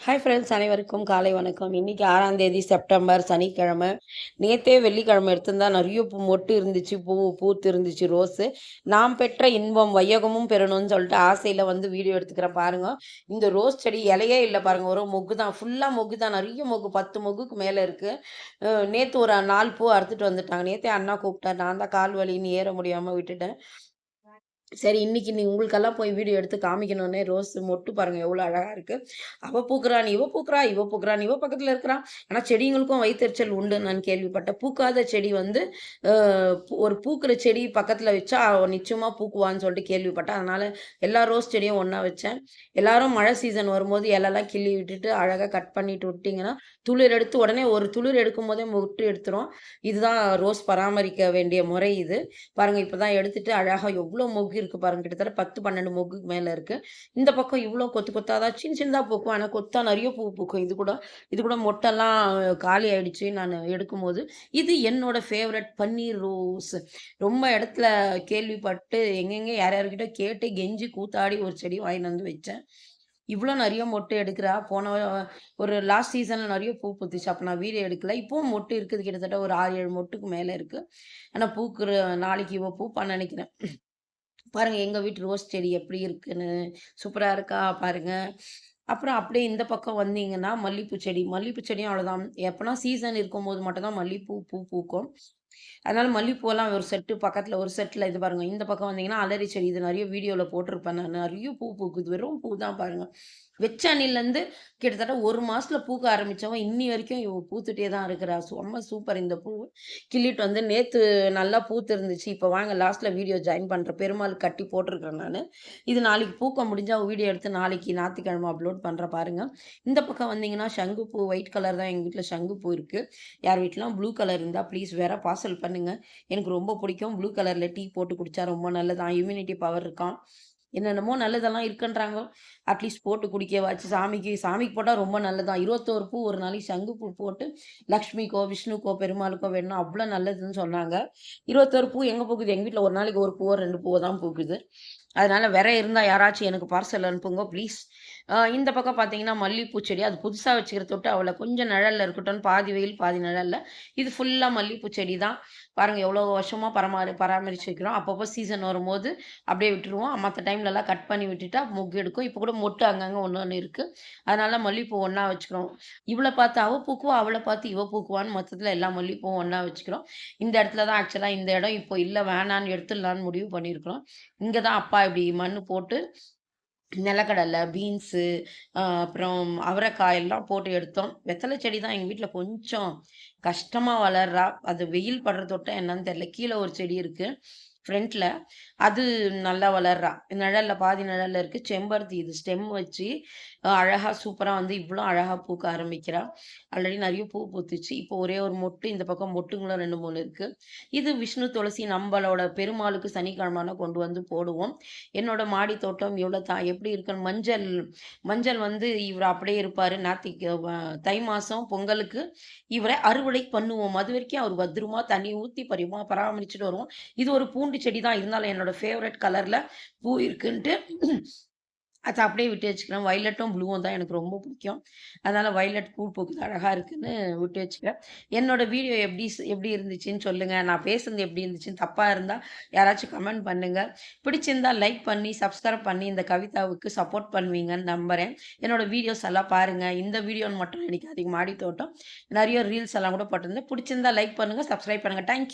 Hi friends, அனைவருக்கும் காலை வணக்கம். இன்னைக்கு 6ஆம் தேதி செப்டம்பர் சனிக்கிழமை. நேத்தே வெள்ளிக்கிழமை எடுத்திருந்தா நிறைய மொட்டு இருந்துச்சு, பூத்து இருந்துச்சு ரோஸு. நாம் பெற்ற இன்பம் வையகமும் பெறணும்னு சொல்லிட்டு ஆசையில் வீடியோ எடுத்துக்கிறேன் பாருங்க. இந்த ரோஸ் செடி இலையே இல்லை பாருங்க, ஒரு மொக்கு தான், ஃபுல்லாக மொக்கு தான், நிறைய மொக்கு, 10 மொக்குக்கு மேலே இருக்குது. நேற்று ஒரு 4 பூ அறுத்துட்டு வந்துட்டாங்க. நேற்றே அண்ணா கூப்பிட்டார், நான் தான் கால் வலின்னு ஏற முடியாமல் விட்டுட்டேன். சரி, இன்னைக்கு நீ உங்களுக்கெல்லாம் போய் வீடியோ எடுத்து காமிக்கணுன்னே ரோஸ் மொட்டு பாருங்க எவ்வளோ அழகா இருக்கு. அவ பூக்குறான், இவ பூக்குறா, இவ பூக்குறான், இவ பக்கத்துல இருக்கிறான். ஆனா செடிங்களுக்கும் வயித்தெரிச்சல் உண்டு நான் கேள்விப்பட்டேன். பூக்காத செடி ஒரு பூக்குற செடி பக்கத்துல வச்சா நிச்சயமா பூக்குவான்னு சொல்லிட்டு கேள்விப்பட்டேன். அதனால எல்லா ரோஸ் செடியும் ஒண்ணா வச்சேன். எல்லாரும் மழை சீசன் வரும்போது இலெல்லாம் கிள்ளி விட்டுட்டு அழகா கட் பண்ணிட்டு விட்டீங்கன்னா, துளிர் எடுத்து உடனே ஒரு துளிர் எடுக்கும் போதே மொட்டு எடுத்துரும். இதுதான் ரோஸ் பராமரிக்க வேண்டிய முறை இது. பாருங்க, இப்பதான் எடுத்துட்டு அழகா எவ்வளோ மொக்கு இருக்கு பாருங்க. கிட்டத்தட்ட 10, 12 மொக்குக்கு மேல இருக்கு. இந்த பக்கம் இவ்வளோ கொத்து கொத்தா தான் சின்ன சின்னதா பூக்கும். ஆனா கொத்தா நிறைய பூ பூக்கும். இது கூட மொட்டெல்லாம் காலி ஆயிடுச்சு நான் எடுக்கும்போது. இது என்னோட ஃபேவரட் பன்னீர் ரோஸ். ரொம்ப இடத்துல கேள்விப்பட்டு எங்கெங்க யார் யார்கிட்ட கேட்டு கெஞ்சி கூத்தாடி ஒரு செடி வாங்கிட்டு வந்து வச்சேன். இவ்ளோ நெறைய மொட்டு எடுக்கிறா. ஒரு லாஸ்ட் சீசன்ல நெறைய பூ பூத்துச்சு. அப்ப நான் வீடியோ எடுக்கல. இப்பவும் மொட்டு இருக்குது. கிட்டத்தட்ட ஒரு 6, 7 மொட்டுக்கு மேல இருக்கு. ஆனா நாளைக்கு இவ பூப்பான்னு நெனைக்கிறேன். பாருங்க எங்க வீட்டு ரோஸ் செடி எப்படி இருக்குன்னு. சூப்பரா இருக்கா பாருங்க. அப்புறம் அப்படியே இந்த பக்கம் வந்தீங்கன்னா, மல்லிப்பூ செடி. மல்லிப்பூ செடியும் அவ்வளோதான். எப்பனா சீசன் இருக்கும்போது மட்டும் தான் மல்லிப்பூ பூக்கும். அதனால மல்லிப்பூவெல்லாம் ஒரு செட்டு பக்கத்துல ஒரு செட்ல இது பாருங்க. இந்த பக்கம் வந்தீங்கன்னா, அலரி செடி. இது நெறைய வீடியோல போட்டிருப்பேன் நானு. நெறைய பூ பூக்குது. வெறும் பூ தான் பாருங்க. வச்ச அணிலேருந்து கிட்டத்தட்ட 1 மாசத்துல பூக்க ஆரம்பிச்சவன், இன்னி வரைக்கும் இவ பூத்துட்டே தான் இருக்கிறா. செம்ம சூப்பர் இந்த பூவு. கிள்ளிட்டு நேத்து நல்லா பூத்து இருந்துச்சு. இப்ப வாங்க லாஸ்ட்ல வீடியோ ஜாயின் பண்றேன். பெருமாள் கட்டி போட்டிருக்கிறேன் நானு. இது நாளைக்கு பூக்க முடிஞ்சா வீடியோ எடுத்து நாளைக்கு ஞாயித்துக்கிழமை அப்லோட் பண்றேன் பாருங்க. இந்த பக்கம் வந்தீங்கன்னா, சங்குப்பூ ஒயிட் கலர் தான் எங்க வீட்ல சங்குப்பூ இருக்கு. யார் வீட்லலாம் ப்ளூ கலர் இருந்தா ப்ளீஸ் வேற பார்சல் பண்ணுங்க. எனக்கு ரொம்ப பிடிக்கும். ப்ளூ கலர்ல டீ போட்டு குடிச்சா ரொம்ப நல்லதாம். இம்யூனிட்டி பவர் இருக்காம். என்னென்னமோ நல்லதெல்லாம் இருக்குன்றாங்க. அட்லீஸ்ட் போட்டு குடிக்கவாச்சு சாமிக்கு போட்டா ரொம்ப நல்லதாம். 21 பூ ஒரு நாளைக்கு சங்குப்பூ போட்டு லக்ஷ்மிக்கோ, விஷ்ணுக்கோ, பெருமாளுக்கோ வேணும்னா அவ்ளோ நல்லதுன்னு சொன்னாங்க. 21 பூ எங்க பூக்குது? எங்க வீட்ல ஒரு நாளைக்கு 1 பூவோ, 2 பூவோ தான் பூக்குது. அதனால இருந்தா யாராச்சும் எனக்கு பார்சல் அனுப்புங்க ப்ளீஸ். இந்த பக்கம் பார்த்தீங்கன்னா, மல்லிப்பூ செடி. அது புதுசா வச்சுக்கிற தொட்டு அவள கொஞ்சம் நிழல்ல இருக்கட்டும்னு பாதி வெயில், பாதி நிழல்ல. இது ஃபுல்லா மல்லிப்பூ செடி தான். பாருங்க எவ்வளோ வருஷமா பராமரிச்சு வைக்கிறோம். அப்பப்போ சீசன் வரும்போது அப்படியே விட்டுருவோம். மத்த டைம்லலாம் கட் பண்ணி விட்டுட்டா மொக்கு எடுக்கும். இப்போ கூட மொட்டு அங்கங்க ஒண்ணு ஒண்ணு இருக்கு. அதனால மல்லிப்பூ ஒண்ணா வச்சுக்கிறோம். இவள பார்த்து அவ பூக்குவா, அவள பார்த்து இவ பூக்குவான்னு மொத்தத்துல எல்லா மல்லிப்பூவும் ஒண்ணா வச்சுக்கிறோம். இந்த இடத்துல தான் ஆக்சுவலா இந்த இடம் இப்போ இல்ல, வேணான்னு எடுத்துடலான்னு முடிவு பண்ணியிருக்கிறோம். இங்க தான் அப்பா இப்படி மண்ணு போட்டு நிலக்கடலை, பீன்ஸு, அப்புறம் அவரைக்காய் எல்லாம் போட்டு எடுத்தோம். வெத்தலை செடி தான் எங்க வீட்ல கொஞ்சம் கஷ்டமா வளர்றா. அது வெயில் படுறதொட்ட என்னன்னு தெரியல. கீழ ஒரு செடி இருக்கு ஃப்ரண்ட்ல. அது நல்லா வளர்றா. நிழல்ல பாதி நிழல்ல இருக்கு. செம்பருத்தி இது ஸ்டெம் வச்சு அழகா சூப்பரா இவ்ளோ அழகா பூக்க ஆரம்பிக்கிறா. ஆல்ரெடி நெறைய பூ பூத்துச்சு. இப்போ ஒரே ஒரு மொட்டு இந்த பக்கம் மொட்டுங்களும் 2, 3 இருக்கு. இது விஷ்ணு துளசி நம்பளோட பெருமாளுக்கு சனிக்கிழமைனா கொண்டு வந்து போடுவோம். என்னோட மாடி தோட்டம் இவ்வளோ எப்படி இருக்குன்னு மஞ்சள் மஞ்சள் இவர் அப்படியே இருப்பாரு. தை மாசம் பொங்கலுக்கு இவரை அறுவடை பண்ணுவோம். அதுவரைக்கும் அவர் பத்திரமா தண்ணி ஊத்தி பராமரிச்சுட்டு வருவோம். இது ஒரு பூண்டு செடி தான். இருந்தாலும் என்னோட ஃபேவரட் கலர்ல பூ இருக்குன்ட்டு அத அப்படியே விட்டு வச்சுக்கிறேன். வயலட்டும், ப்ளூவும் தான் எனக்கு ரொம்ப பிடிக்கும். அதனால வயலட் பூ பூக்குது அழகா இருக்குன்னு விட்டு வச்சுக்கிறேன். என்னோட வீடியோ எப்படி இருந்துச்சுன்னு சொல்லுங்க. நான் பேசுனது எப்படி இருந்துச்சுன்னு தப்பா இருந்தா யாராச்சும் கமெண்ட் பண்ணுங்க. பிடிச்சிருந்தா லைக் பண்ணி, சப்ஸ்கிரைப் பண்ணி இந்த கவிதாவுக்கு சப்போர்ட் பண்ணுவீங்கன்னு நம்புறேன். என்னோட வீடியோஸ் எல்லாம் பாருங்க. இந்த வீடியோன்னு மட்டும் நினைக்காதீங்க. மாடி தோட்டம் நெறைய ரீல்ஸ் எல்லாம் கூட போட்டிருந்தேன். பிடிச்சிருந்தா லைக் பண்ணுங்க, சப்ஸ்கிரைப் பண்ணுங்க. Thank you.